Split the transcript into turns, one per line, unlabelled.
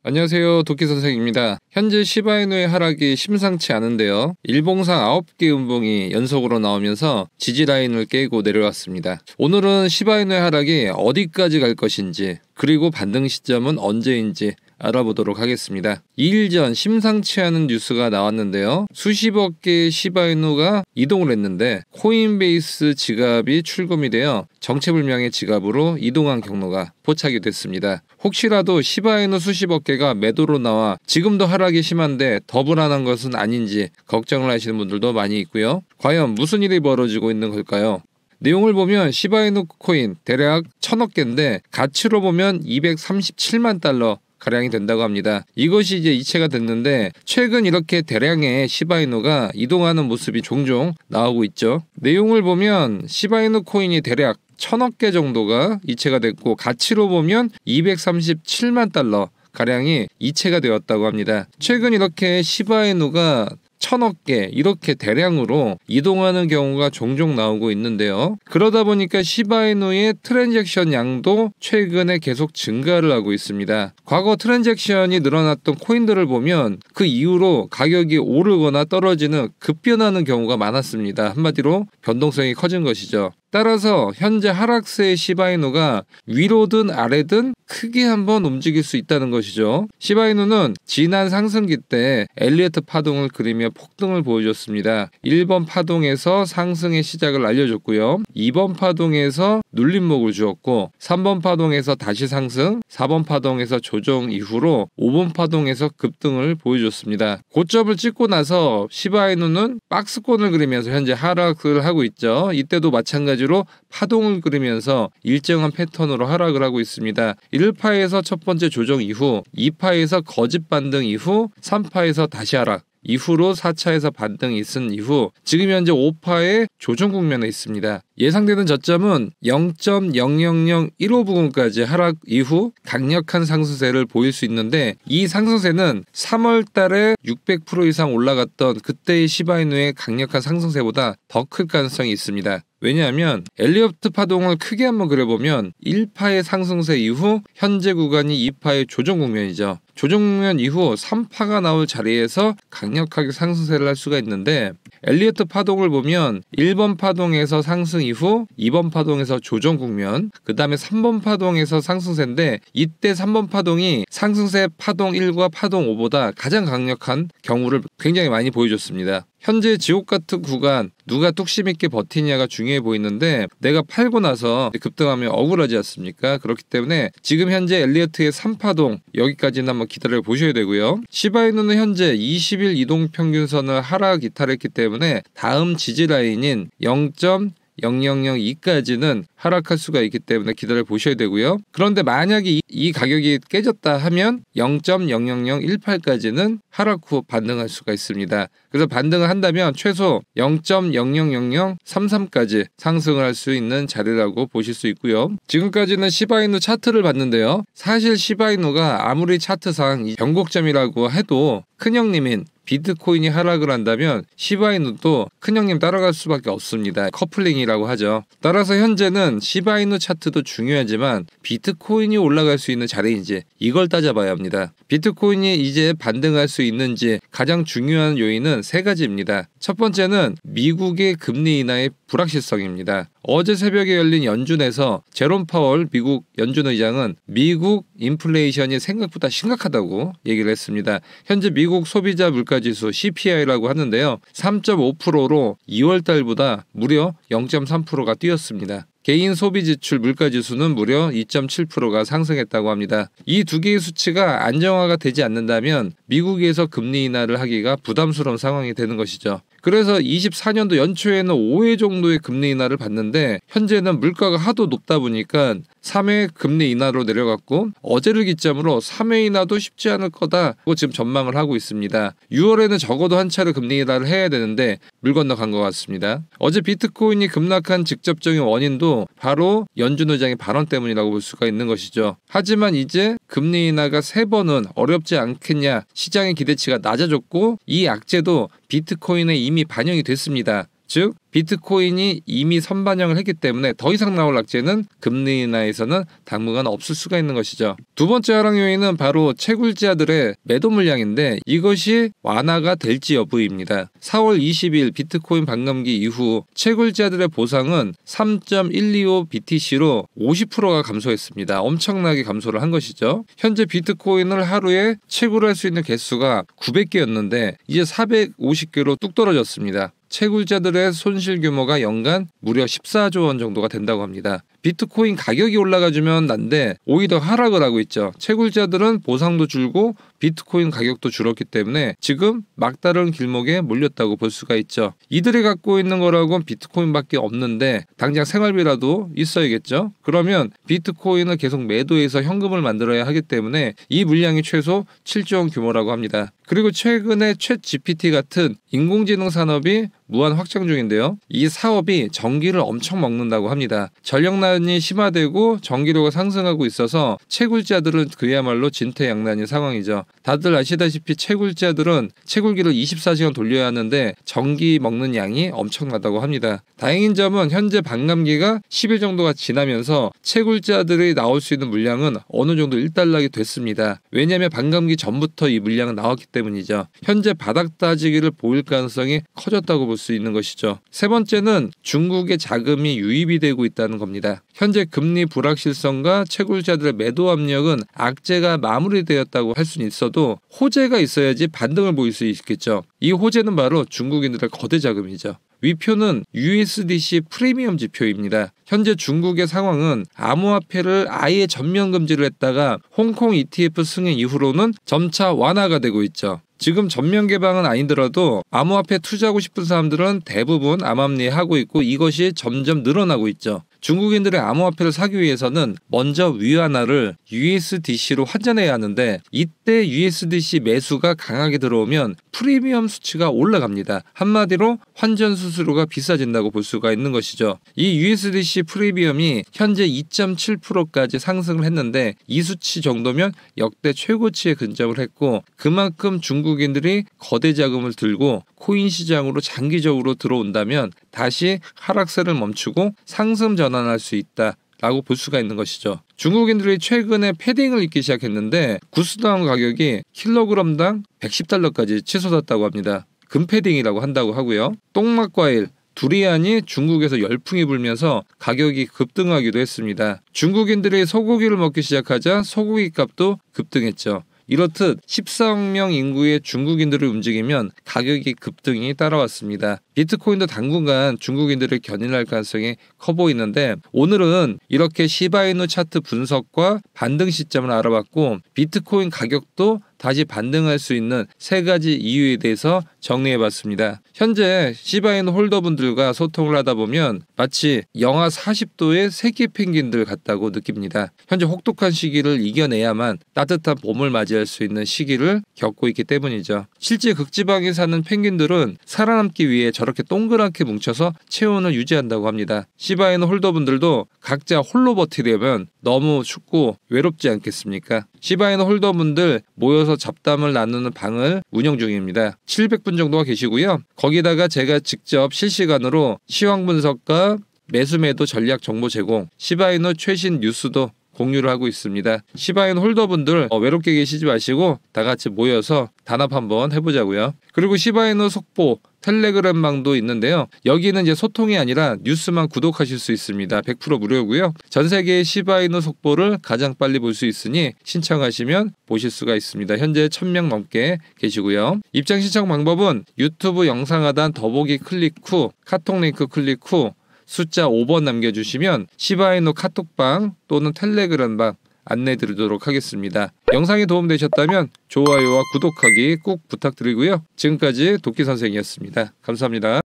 안녕하세요. 도끼 선생입니다. 현재 시바이누의 하락이 심상치 않은데요. 일봉상 9개 음봉이 연속으로 나오면서 지지라인을 깨고 내려왔습니다. 오늘은 시바이누의 하락이 어디까지 갈 것인지, 그리고 반등 시점은 언제인지 알아보도록 하겠습니다. 2일 전 심상치 않은 뉴스가 나왔는데요. 수십억 개의 시바이누가 이동을 했는데 코인베이스 지갑이 출금이 되어 정체불명의 지갑으로 이동한 경로가 포착이 됐습니다. 혹시라도 시바이누 수십억 개가 매도로 나와 지금도 하락이 심한데 더 불안한 것은 아닌지 걱정을 하시는 분들도 많이 있고요. 과연 무슨 일이 벌어지고 있는 걸까요? 내용을 보면 시바이누 코인 대략 1000억 개인데 가치로 보면 237만 달러 가량이 된다고 합니다. 이것이 이제 이체가 됐는데 최근 이렇게 대량의 시바이누가 이동하는 모습이 종종 나오고 있죠. 내용을 보면 시바이누 코인이 대략 1000억 개 정도가 이체가 됐고 가치로 보면 237만 달러 가량이 이체가 되었다고 합니다. 최근 이렇게 시바이누가 1000억 개 이렇게 대량으로 이동하는 경우가 종종 나오고 있는데요. 그러다 보니까 시바이누의 트랜잭션 양도 최근에 계속 증가를 하고 있습니다. 과거 트랜잭션이 늘어났던 코인들을 보면 그 이후로 가격이 오르거나 떨어지는 급변하는 경우가 많았습니다. 한마디로 변동성이 커진 것이죠. 따라서 현재 하락세의 시바이누가 위로든 아래든 크게 한번 움직일 수 있다는 것이죠. 시바이누는 지난 상승기 때 엘리어트 파동을 그리며 폭등을 보여줬습니다. 1번 파동에서 상승의 시작을 알려줬고요. 2번 파동에서 눌림목을 주었고 3번 파동에서 다시 상승, 4번 파동에서 조정 이후로 5번 파동에서 급등을 보여줬습니다. 고점을 찍고 나서 시바이누는 박스권을 그리면서 현재 하락을 하고 있죠. 이때도 마찬가지로 파동을 그리면서 일정한 패턴으로 하락을 하고 있습니다. 1파에서 첫 번째 조정 이후 2파에서 거짓 반등 이후 3파에서 다시 하락 이후로 4차에서 반등이 있은 이후 지금 현재 5파의 조정 국면에 있습니다. 예상되는 저점은 0.00015 부근까지 하락 이후 강력한 상승세를 보일 수 있는데 이 상승세는 3월 달에 600% 이상 올라갔던 그때의 시바이누의 강력한 상승세보다 더 클 가능성이 있습니다. 왜냐하면 엘리어트 파동을 크게 한번 그려보면 1파의 상승세 이후 현재 구간이 2파의 조정 국면이죠. 조정 국면 이후 3파가 나올 자리에서 강력하게 상승세를 할 수가 있는데 엘리어트 파동을 보면 1번 파동에서 상승 이후 2번 파동에서 조정 국면, 그 다음에 3번 파동에서 상승세인데 이때 3번 파동이 상승세 파동 1과 파동 5보다 가장 강력한 경우를 굉장히 많이 보여줬습니다. 현재 지옥 같은 구간 누가 뚝심 있게 버티냐가 중요해 보이는데 내가 팔고 나서 급등하면 억울하지 않습니까? 그렇기 때문에 지금 현재 엘리어트의 3파동 여기까지는 한번 기다려 보셔야 되고요. 시바이누는 현재 20일 이동평균선을 하락 이탈했기 때문에 다음 지지라인인 0.0002까지는 하락할 수가 있기 때문에 기다려 보셔야 되고요. 그런데 만약에 이 가격이 깨졌다 하면 0.00018까지는 하락 후 반등할 수가 있습니다. 그래서 반등을 한다면 최소 0.000033까지 상승을 할 수 있는 자리라고 보실 수 있고요. 지금까지는 시바이누 차트를 봤는데요. 사실 시바이누가 아무리 차트상 변곡점이라고 해도 큰형님인 비트코인이 하락을 한다면 시바이누도 큰형님 따라갈 수밖에 없습니다. 커플링이라고 하죠. 따라서 현재는 시바이누 차트도 중요하지만 비트코인이 올라갈 수 있는 자리인지 이걸 따져봐야 합니다. 비트코인이 이제 반등할 수 있는지 가장 중요한 요인은 세 가지입니다. 첫 번째는 미국의 금리 인하의 불확실성입니다. 어제 새벽에 열린 연준에서 제롬 파월 미국 연준 의장은 미국 인플레이션이 생각보다 심각하다고 얘기를 했습니다. 현재 미국 소비자 물가지수 CPI라고 하는데요. 3.5%로 2월 달보다 무려 0.3%가 뛰었습니다. 개인 소비지출 물가지수는 무려 2.7%가 상승했다고 합니다. 이 두 개의 수치가 안정화가 되지 않는다면 미국에서 금리 인하를 하기가 부담스러운 상황이 되는 것이죠. 그래서 24년도 연초에는 5회 정도의 금리 인하를 받는데 현재는 물가가 하도 높다 보니까 3회 금리 인하로 내려갔고 어제를 기점으로 3회 인하도 쉽지 않을 거다고 지금 전망을 하고 있습니다. 6월에는 적어도 한 차례 금리 인하를 해야 되는데 물 건너간 것 같습니다. 어제 비트코인이 급락한 직접적인 원인도 바로 연준 의장의 발언 때문이라고 볼 수가 있는 것이죠. 하지만 이제 금리 인하가 3번은 어렵지 않겠냐, 시장의 기대치가 낮아졌고 이 악재도 비트코인에 이미 반영이 됐습니다. 즉 비트코인이 이미 선반영을 했기 때문에 더 이상 나올 악재는 금리 인하에서는 당분간 없을 수가 있는 것이죠. 두 번째 하락 요인은 바로 채굴자들의 매도 물량인데 이것이 완화가 될지 여부입니다. 4월 20일 비트코인 반감기 이후 채굴자들의 보상은 3.125 BTC로 50%가 감소했습니다. 엄청나게 감소를 한 것이죠. 현재 비트코인을 하루에 채굴할 수 있는 개수가 900개였는데 이제 450개로 뚝 떨어졌습니다. 채굴자들의 손실 규모가 연간 무려 14조 원 정도가 된다고 합니다. 비트코인 가격이 올라가주면 난데 오히려 하락을 하고 있죠. 채굴자들은 보상도 줄고 비트코인 가격도 줄었기 때문에 지금 막다른 길목에 몰렸다고 볼 수가 있죠. 이들이 갖고 있는 거라고는 비트코인밖에 없는데 당장 생활비라도 있어야겠죠. 그러면 비트코인을 계속 매도해서 현금을 만들어야 하기 때문에 이 물량이 최소 7조 원 규모라고 합니다. 그리고 최근에 챗 GPT 같은 인공지능 산업이 무한 확장 중인데요. 이 사업이 전기를 엄청 먹는다고 합니다. 전력난이 심화되고 전기료가 상승하고 있어서 채굴자들은 그야말로 진퇴양난인 상황이죠. 다들 아시다시피 채굴자들은 채굴기를 24시간 돌려야 하는데 전기 먹는 양이 엄청나다고 합니다. 다행인 점은 현재 반감기가 10일 정도가 지나면서 채굴자들이 나올 수 있는 물량은 어느 정도 일단락이 됐습니다. 왜냐하면 반감기 전부터 이 물량은 나왔기 때문이죠. 현재 바닥 따지기를 보일 가능성이 커졌다고 볼 수 있는 것이죠. 세 번째는 중국의 자금이 유입이 되고 있다는 겁니다. 현재 금리 불확실성과 채굴자들의 매도 압력은 악재가 마무리되었다고 할 수는 있어도 호재가 있어야지 반등을 보일 수 있겠죠. 이 호재는 바로 중국인들의 거대 자금이죠. 위표는 USDC 프리미엄 지표입니다. 현재 중국의 상황은 암호화폐를 아예 전면 금지를 했다가 홍콩 ETF 승인 이후로는 점차 완화가 되고 있죠. 지금 전면 개방은 아니더라도 암호화폐 투자하고 싶은 사람들은 대부분 암암리하고 있고 이것이 점점 늘어나고 있죠. 중국인들의 암호화폐를 사기 위해서는 먼저 위안화를 USDC로 환전해야 하는데 이때 USDC 매수가 강하게 들어오면 프리미엄 수치가 올라갑니다. 한마디로 환전 수수료가 비싸진다고 볼 수가 있는 것이죠. 이 USDC 프리미엄이 현재 2.7%까지 상승을 했는데 이 수치 정도면 역대 최고치에 근접을 했고 그만큼 중국인들이 거대 자금을 들고 코인 시장으로 장기적으로 들어온다면 다시 하락세를 멈추고 상승 전환할 수 있다. 라고 볼 수가 있는 것이죠. 중국인들이 최근에 패딩을 입기 시작했는데 구스다운 가격이 킬로그램당 110달러까지 치솟았다고 합니다. 금패딩이라고 한다고 하고요. 똥막과일, 두리안이 중국에서 열풍이 불면서 가격이 급등하기도 했습니다. 중국인들이 소고기를 먹기 시작하자 소고기 값도 급등했죠. 이렇듯 14억 명 인구의 중국인들을 움직이면 가격이 급등이 따라왔습니다. 비트코인도 당분간 중국인들을 견인할 가능성이 커 보이는데 오늘은 이렇게 시바이누 차트 분석과 반등 시점을 알아봤고 비트코인 가격도 다시 반등할 수 있는 세 가지 이유에 대해서 정리해봤습니다. 현재 시바이누 홀더분들과 소통을 하다 보면 마치 영하 40도의 새끼 펭귄들 같다고 느낍니다. 현재 혹독한 시기를 이겨내야만 따뜻한 봄을 맞이할 수 있는 시기를 겪고 있기 때문이죠. 실제 극지방에 사는 펭귄들은 살아남기 위해 저렇게 동그랗게 뭉쳐서 체온을 유지한다고 합니다. 시바이누 홀더분들도 각자 홀로 버티려면 너무 춥고 외롭지 않겠습니까? 시바이누 홀더분들 모여서 잡담을 나누는 방을 운영 중입니다. 700분 정도가 계시고요. 거기다가 제가 직접 실시간으로 시황 분석과 매수매도 전략 정보 제공, 시바이누 최신 뉴스도 공유를 하고 있습니다. 시바이누 홀더분들 외롭게 계시지 마시고 다 같이 모여서 단합 한번 해보자고요. 그리고 시바이누 속보 텔레그램방도 있는데요. 여기는 이제 소통이 아니라 뉴스만 구독하실 수 있습니다. 100% 무료고요. 전 세계의 시바이누 속보를 가장 빨리 볼 수 있으니 신청하시면 보실 수가 있습니다. 현재 1000명 넘게 계시고요. 입장 신청 방법은 유튜브 영상 하단 더보기 클릭 후 카톡 링크 클릭 후 숫자 5번 남겨주시면 시바이누 카톡방 또는 텔레그램방 안내드리도록 하겠습니다. 영상이 도움되셨다면 좋아요와 구독하기 꼭 부탁드리고요. 지금까지 도끼 선생이었습니다. 감사합니다.